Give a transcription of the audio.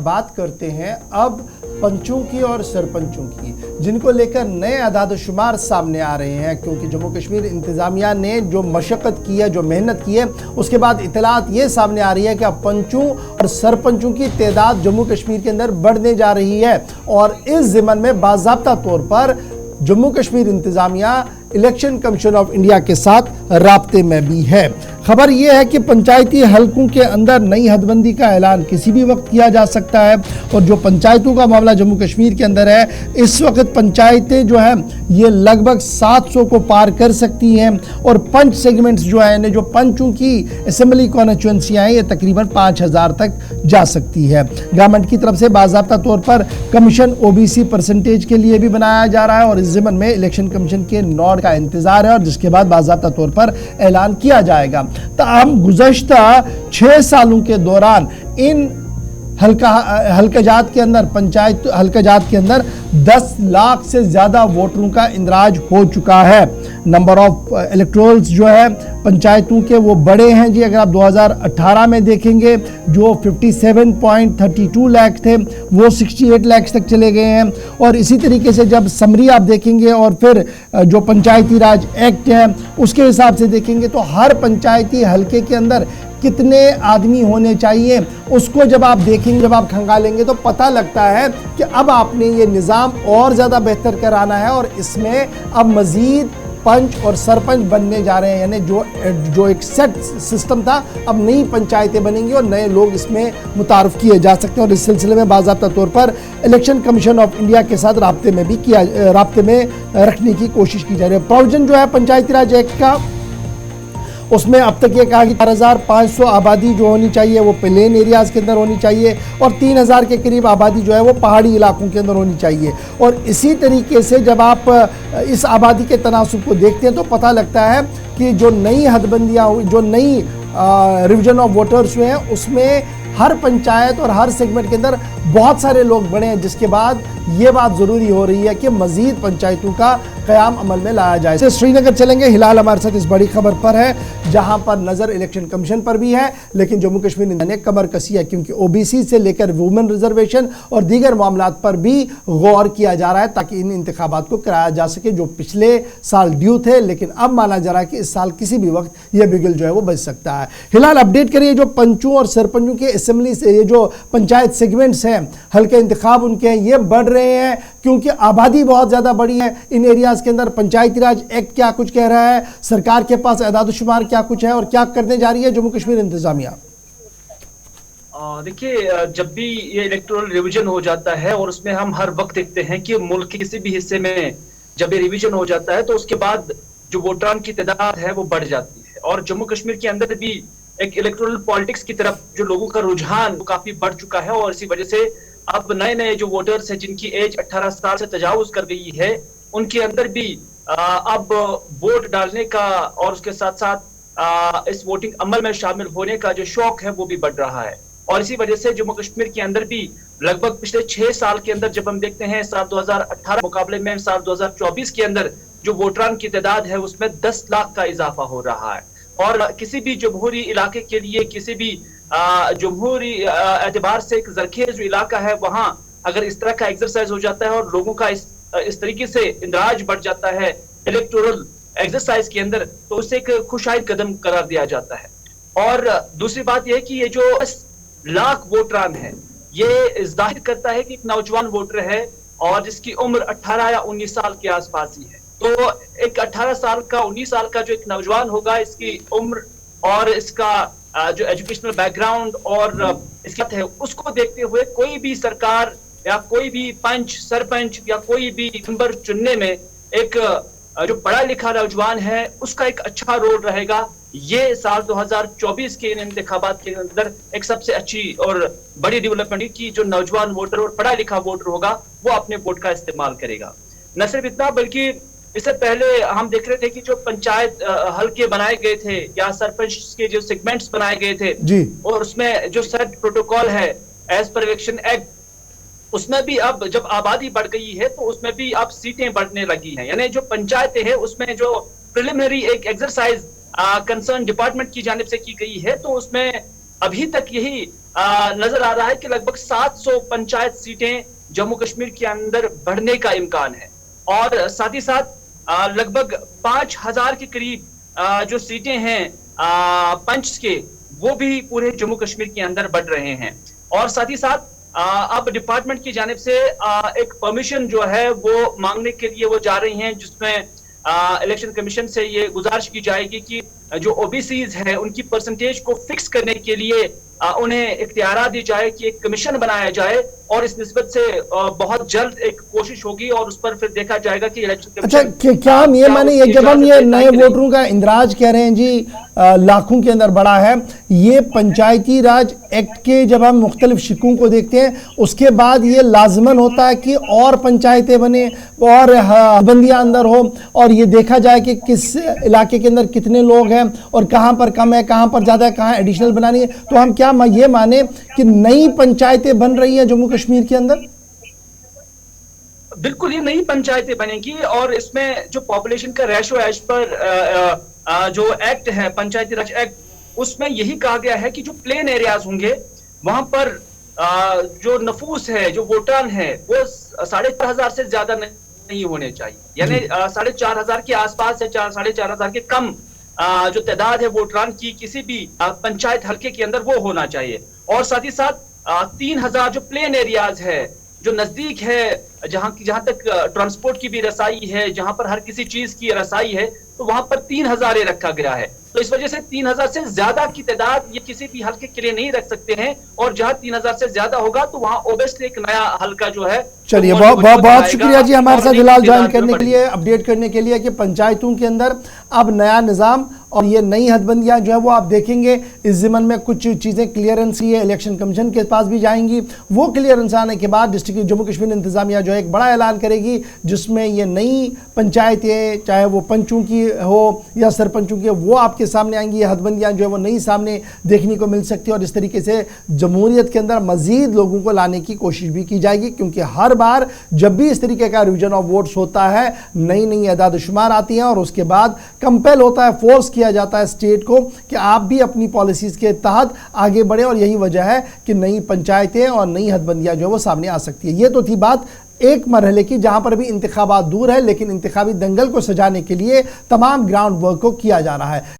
बात करते हैं अब पंचों की और सरपंचों की, जिनको लेकर नए अदाद शुमार सामने आ रहे हैं, क्योंकि जम्मू कश्मीर इंतज़ामिया ने जो मशक्क़त की है, जो मेहनत की है, उसके बाद इतलात ये सामने आ रही है कि अब पंचों और सरपंचों की तादाद जम्मू कश्मीर के अंदर बढ़ने जा रही है। और इस ज़िमन में बाज़ाब्ता तौर पर जम्मू कश्मीर इंतज़ामिया इलेक्शन कमीशन ऑफ इंडिया के साथ राब्ते में भी है। खबर यह है कि पंचायती हलकों के अंदर नई हदबंदी का ऐलान किसी भी वक्त किया जा सकता है। और जो पंचायतों का मामला जम्मू कश्मीर के अंदर है, इस वक्त पंचायतें जो है ये लगभग 700 को पार कर सकती हैं। और पंच सेगमेंट्स जो है, यानी जो पंचों की असेंबली कॉन्स्टिट्यूएंसियां हैं, ये तकरीबन 5000 तक जा सकती है। गवर्नमेंट की तरफ से बाज़ाब्ता तौर पर कमीशन OBC परसेंटेज के लिए भी बनाया जा रहा है और इस ज़िमन में इलेक्शन कमीशन के नोट का इंतजार है और जिसके बाद बाज़ाब्ता तौर पर ऐलान किया जाएगा। ताहम गुज़श्ता 6 सालों के दौरान इन हल्काजात के अंदर, पंचायत हल्काजात के अंदर 10 लाख से ज़्यादा वोटरों का इंदराज हो चुका है। नंबर ऑफ इलेक्टोरल्स जो है पंचायतों के वो बड़े हैं जी। अगर आप 2018 में देखेंगे जो 57.32 लाख थे वो 68 लाख तक चले गए हैं। और इसी तरीके से जब समरी आप देखेंगे और फिर जो पंचायती राज एक्ट है उसके हिसाब से देखेंगे तो हर पंचायती हल्के के अंदर कितने आदमी होने चाहिए, उसको जब आप देखेंगे, जब आप खंगालेंगे तो पता लगता है कि अब आपने ये निज़ाम और ज़्यादा बेहतर कराना है और इसमें अब मज़ीद पंच और सरपंच बनने जा रहे हैं। यानी जो एक सेट सिस्टम था, अब नई पंचायतें बनेंगी और नए लोग इसमें मुतारफ़ किए जा सकते हैं। और इस सिलसिले में बाज़ाब्ता तौर पर इलेक्शन कमीशन ऑफ इंडिया के साथ राब्ते में रखने की कोशिश की जा रही है। प्रोविजन जो है पंचायती राज एक्ट का, उसमें अब तक ये कहा कि 4500 आबादी जो होनी चाहिए वो प्लेन एरियाज़ के अंदर होनी चाहिए और 3000 के करीब आबादी जो है वो पहाड़ी इलाकों के अंदर होनी चाहिए। और इसी तरीके से जब आप इस आबादी के तनासुब को देखते हैं तो पता लगता है कि जो नई हदबंदियाँ हुई, जो नई रिविजन ऑफ वोटर्स हुए हैं, उसमें हर पंचायत और हर सेगमेंट के अंदर बहुत सारे लोग बने हैं, जिसके बाद ये बात ज़रूरी हो रही है कि मज़ीद पंचायतों का क़याम अमल में लाया जाए। श्रीनगर चलेंगे, हिलाल हमारे साथ इस बड़ी खबर पर है जहां पर नज़र इलेक्शन कमीशन पर भी है, लेकिन जम्मू कश्मीर ने कमर कसी है क्योंकि OBC से लेकर वुमेन रिजर्वेशन और दीगर मामलात पर भी गौर किया जा रहा है ताकि इन इंतखाबात को कराया जा सके जो पिछले साल ड्यू थे, लेकिन अब माना जा रहा है कि इस साल किसी भी वक्त यह बिगल जो है वो बच सकता है। हिलाल, अपडेट करिए, जो पंचों और सरपंचों के असेंबली से ये जो पंचायत सेगमेंट्स हैं, हल्के इंतखाब उनके हैं, ये बढ़ रहे हैं क्योंकि आबादी बहुत ज़्यादा बड़ी है इन एरियाज़ के अंदर। पंचायती राज एक्ट क्या कुछ कह रहा है, सरकार के पास अदाद शुमार क्या कुछ है और क्या करने जा रही है जम्मू कश्मीर इंतजामिया? देखिए, जब भी ये इलेक्टोरल रिवीजन हो जाता है और उसमें हम हर वक्त देखते हैं कि मुल्क के किसी भी हिस्से में जब ये रिवीजन हो जाता है तो उसके बाद जो वोटरान की तादाद है वो बढ़ जाती है। और जम्मू कश्मीर के अंदर भी एक इलेक्टोरल पॉलिटिक्स की तरफ जो लोगों का रुझान काफी बढ़ चुका है और इसी वजह से अब नए नए जो वोटर्स हैं जिनकी एज 18 साल से तजावुज कर गई है, उनके अंदर भी अब वोट डालने का और उसके साथ साथ इस वोटिंग अमल में शामिल होने का जो शौक है वो भी बढ़ रहा है। और इसी वजह से जम्मू कश्मीर के अंदर भी लगभग पिछले 6 साल के अंदर जब हम देखते हैं साल 2018 मुकाबले में साल 2024 के अंदर जो वोटरान की तादाद है उसमें 10 लाख का इजाफा हो रहा है। और किसी भी जमहूरी इलाके के लिए, किसी भी जमहूरी एतबार से एक ज़रख़ेज़ जो इलाका है वहाँ अगर इस तरह का एक्सरसाइज हो जाता है और लोगों का इस तरीके से इंदराज बढ़ जाता है इलेक्टोरल एक्सरसाइज के अंदर, तो उसे एक खुशाइद कदम करार दिया जाता है। और दूसरी बात यह है कि ये जो 10 लाख वोटरान है ये जाहिर करता है कि एक नौजवान वोटर है और जिसकी उम्र 18 या 19 साल के आसपास ही है। तो एक 18 साल का 19 साल का जो एक नौजवान होगा, इसकी उम्र और इसका जो एजुकेशनल बैकग्राउंड और इसका है उसको देखते हुए कोई भी सरकार या कोई भी पंच, सरपंच या कोई भी मेंबर चुनने में एक जो पढ़ा लिखा नौजवान है उसका एक अच्छा रोल रहेगा। ये साल 2024 के इन इंतखाबात के अंदर एक सबसे अच्छी और बड़ी डेवलपमेंट की जो नौजवान वोटर और पढ़ा लिखा वोटर होगा वो अपने वोट का इस्तेमाल करेगा। न सिर्फ इतना बल्कि इससे पहले हम देख रहे थे कि जो पंचायत हल्के बनाए गए थे या सरपंच के जो सेगमेंट्स बनाए गए थे जी, और उसमें जो सेट प्रोटोकॉल है एज पर इलेक्शन एक्ट, उसमें भी अब जब आबादी बढ़ गई है तो उसमें भी अब सीटें बढ़ने लगी हैं। यानी जो पंचायतें हैं उसमें जो प्रिलिमिनरी एक एक्सरसाइज कंसर्न डिपार्टमेंट की जानिब से की गई है तो उसमें अभी तक यही نظر آ رہا ہے کہ لگ بھگ 700 پنچایت سیٹیں جموں کشمیر کے اندر بڑھنے کا امکان ہے، اور ساتھ ہی ساتھ لگ بھگ 5000 کے قریب جو سیٹیں ہیں پنچ کے، وہ بھی پورے جموں کشمیر کے اندر بڑھ رہے ہیں۔ اور ساتھ ہی ساتھ اب ڈپارٹمنٹ کی جانب سے ایک پرمیشن جو ہے وہ مانگنے کے لیے وہ جا رہی ہیں، جس میں الیکشن کمیشن سے یہ گزارش کی جائے گی کہ جو او بی سیز ہیں ان کی پرسنٹیج کو فکس کرنے کے لیے انہیں اختیارات دی جائے کہ ایک کمیشن بنایا جائے، اور اس نسبت سے بہت جلد ایک کوشش ہوگی اور اس پر پھر دیکھا جائے گا کہ الیکشن کمیشن اچھا کیا ہم یہ مانے جب ہم یہ نئے ووٹروں کا اندراج کہہ رہے ہیں جی لاکھوں کے اندر بڑا ہے، یہ پنچایتی راج ایکٹ کے جب ہم مختلف شقوں کو دیکھتے ہیں اس کے بعد یہ لازماً ہوتا ہے کہ اور پنچایتیں بنے اور بندیاں اندر ہو، اور یہ دیکھا جائے کہ کس علاقے کے اندر کتنے لوگ ہیں اور کہاں پر کم ہے، کہاں پر زیادہ ہے، کہاں ایڈیشنل بنانی ہے، تو ہم کیا یہ مانے کہ نئی پنچایتیں بن رہی ہیں جموں کشمیر کے اندر؟ بالکل یہ نئی پنچایتیں بنے گی، اور اس میں جو پاپولیشن کا ریشو ایج پر جو ایکٹ ہے پنچایتی راج ایکٹ، اس میں یہی کہا گیا ہے کہ جو پلین ایریاز ہوں گے وہاں پر جو نفوس ہے، جو ووٹران ہے، وہ 4500 سے زیادہ نہیں ہونے چاہیے، یعنی 4500 کے آس پاس سے 4500 کے کم جو تعداد ہے ووٹران کی کسی بھی پنچایت حلقے کے اندر وہ ہونا چاہیے۔ اور ساتھ ہی ساتھ 3000 جو پلین ایریاز ہے، جو نزدیک ہے، جہاں تک ٹرانسپورٹ کی بھی رسائی ہے، جہاں پر ہر کسی چیز کی رسائی ہے، تو وہاں پر 3000 رکھا گیا ہے۔ تو اس وجہ سے 3000 سے زیادہ کی تعداد یہ کسی بھی حلقے کے لیے نہیں رکھ سکتے ہیں، اور جہاں 3000 سے زیادہ ہوگا تو وہاں اوبیسلی ایک نیا حلقہ جو ہے۔ چلیے بہت شکریہ جی ہمارے ساتھ ہلال جوائن کرنے کے لیے، اپڈیٹ کرنے کے لیے کہ پنچایتوں کے اندر اب نیا نظام اور یہ نئی حد بندیاں جو ہے وہ آپ دیکھیں گے، اس ضمن میں کچھ چیزیں کلیئرنس کی ہے، الیکشن کمیشن کے پاس بھی جائیں گی، وہ کلیئرنس آنے کے بعد ڈسٹرکٹ جموں کشمیر انتظامیہ جو ہے ایک بڑا اعلان کرے گی، جس میں یہ نئی پنچایتیں چاہے وہ پنچوں کی ہو یا سرپنچوں کی، وہ آپ کے سامنے آئیں گی، یہ حد بندیاں جو ہے وہ نئی سامنے دیکھنے کو مل سکتی ہے، اور اس طریقے سے جمہوریت کے اندر مزید لوگوں کو لانے کی کوشش بھی کی جائے گی، کیونکہ ہر بار جب بھی اس طریقے کا ریویژن آف ووٹس ہوتا ہے نئی اعداد و شمار آتی ہیں، اور اس کے بعد کمپیل ہوتا ہے، فورس کیا جاتا ہے اسٹیٹ کو کہ آپ بھی اپنی پالیسیز کے تحت آگے بڑھیں، اور یہی وجہ ہے کہ نئی پنچایتیں اور نئی حد بندیاں جو ہے وہ سامنے آ سکتی ہے۔ یہ تو تھی بات ایک مرحلے کی جہاں پر بھی انتخابات دور ہے، لیکن انتخابی دنگل کو سجانے کے لیے تمام گراؤنڈ ورک کو کیا جا رہا ہے۔